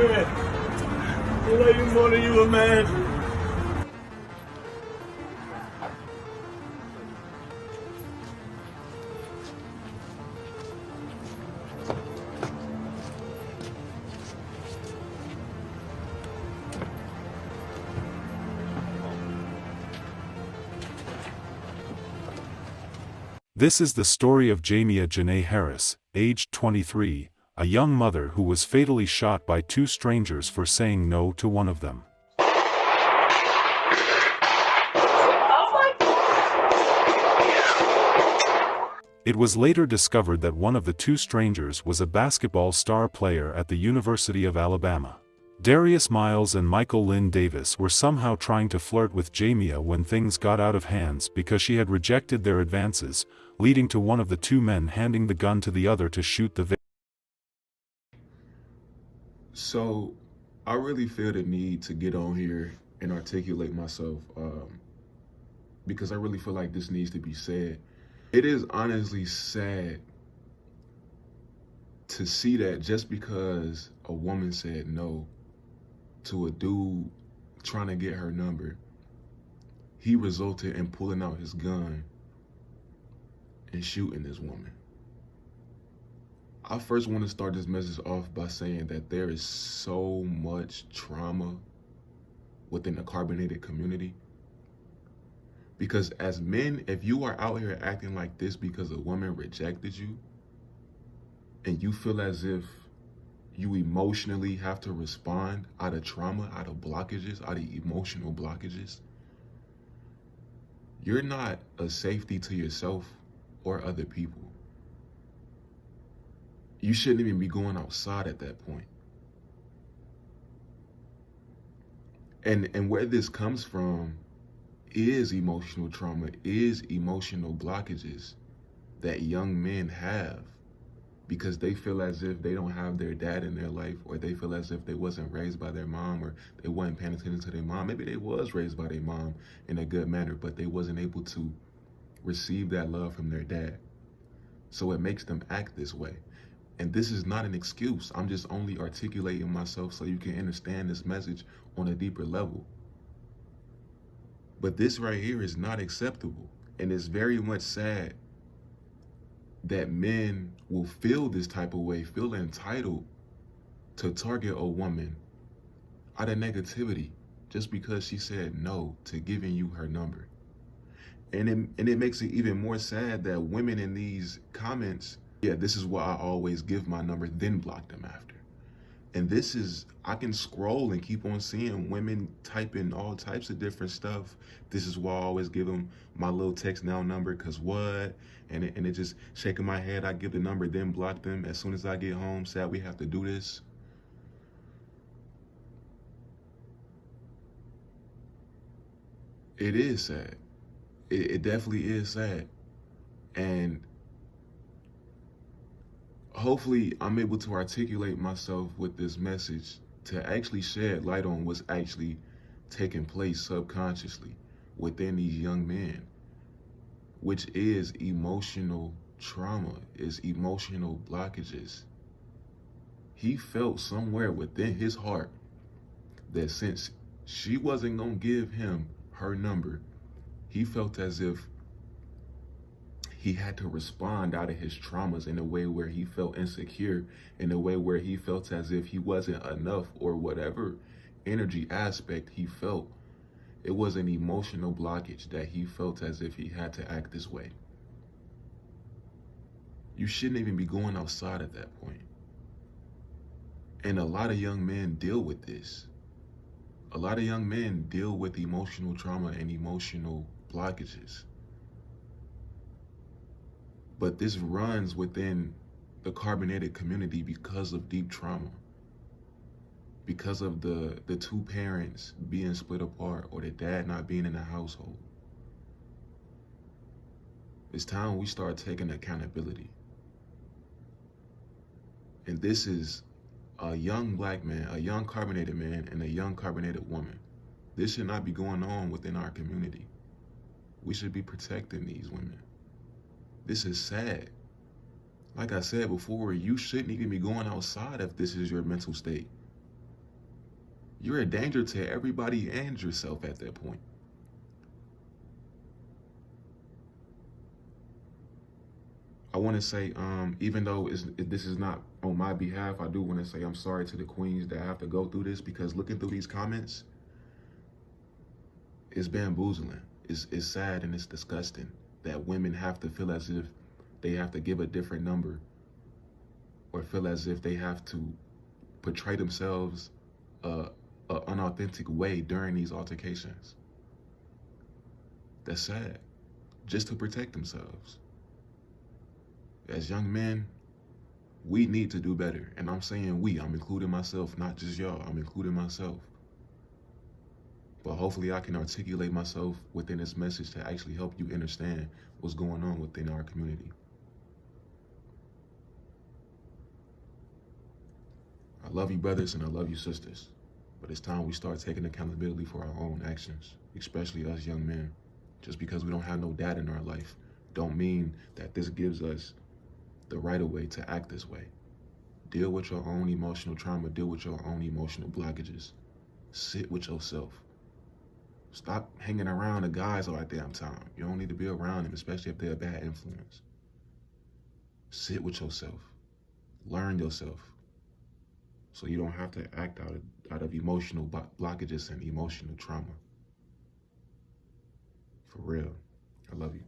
friend. I love you more than you imagine. This is the story of Jamia Janae Harris, aged 23, a young mother who was fatally shot by two strangers for saying no to one of them. It was later discovered that one of the two strangers was a basketball star player at the University of Alabama. Darius Miles and Michael Lynn Davis were somehow trying to flirt with Jamia when things got out of hands because she had rejected their advances, leading to one of the two men handing the gun to the other to shoot the victim. So, I really feel the need to get on here and articulate myself because I really feel like this needs to be said. It is honestly sad to see that just because a woman said no to a dude trying to get her number, he resulted in pulling out his gun and shooting this woman. I first want to start this message off by saying that there is so much trauma within the carbonated community. Because as men, if you are out here acting like this because a woman rejected you, and you feel as if you emotionally have to respond out of trauma, out of blockages, out of emotional blockages, you're not a safety to yourself or other people. You shouldn't even be going outside at that point. And where this comes from is emotional trauma, is emotional blockages that young men have because they feel as if they don't have their dad in their life, or they feel as if they wasn't raised by their mom, or they wasn't paying attention to their mom. Maybe they was raised by their mom in a good manner, but they wasn't able to receive that love from their dad. So it makes them act this way. And this is not an excuse. I'm just only articulating myself so you can understand this message on a deeper level. But this right here is not acceptable. And it's very much sad that men will feel this type of way, feel entitled to target a woman out of negativity just because she said no to giving you her number. And it makes it even more sad that women in these comments, yeah, this is why I always give my number, then block them after. And this is, I can scroll and keep on seeing women typing all types of different stuff. This is why I always give them my little text now number, cause what? And it just shaking my head. I give the number, then block them. As soon as I get home, sad we have to do this. It is sad. It definitely is sad. And hopefully I'm able to articulate myself with this message to actually shed light on what's actually taking place subconsciously within these young men, which is emotional trauma, is emotional blockages. He felt somewhere within his heart that since she wasn't gonna give him her number, he felt as if he had to respond out of his traumas in a way where he felt insecure, in a way where he felt as if he wasn't enough, or whatever energy aspect he felt. It was an emotional blockage that he felt as if he had to act this way. You shouldn't even be going outside at that point. And a lot of young men deal with this. A lot of young men deal with emotional trauma and emotional blockages. But this runs within the carbonated community because of deep trauma, because of the two parents being split apart, or the dad not being in the household. It's time we start taking accountability. And this is a young black man, a young carbonated man, and a young carbonated woman. This should not be going on within our community. We should be protecting these women. This is sad. Like I said before, you shouldn't even be going outside if this is your mental state. You're a danger to everybody and yourself at that point. I want to say, even though this is not on my behalf, I do want to say I'm sorry to the queens that have to go through this, because looking through these comments, it's bamboozling. It's sad and it's disgusting that women have to feel as if they have to give a different number, or feel as if they have to portray themselves an unauthentic way during these altercations. That's sad. Just to protect themselves. As young men, we need to do better. And I'm saying we, I'm including myself, not just y'all, I'm including myself. But hopefully I can articulate myself within this message to actually help you understand what's going on within our community. I love you, brothers, and I love you, sisters. But it's time we start taking accountability for our own actions, especially us young men. Just because we don't have no dad in our life don't mean that this gives us the right of way to act this way. Deal with your own emotional trauma, deal with your own emotional blockages. Sit with yourself. Stop hanging around the guys all that damn time. You don't need to be around them, especially if they're a bad influence. Sit with yourself. Learn yourself. So you don't have to act out of emotional blockages and emotional trauma. For real. I love you.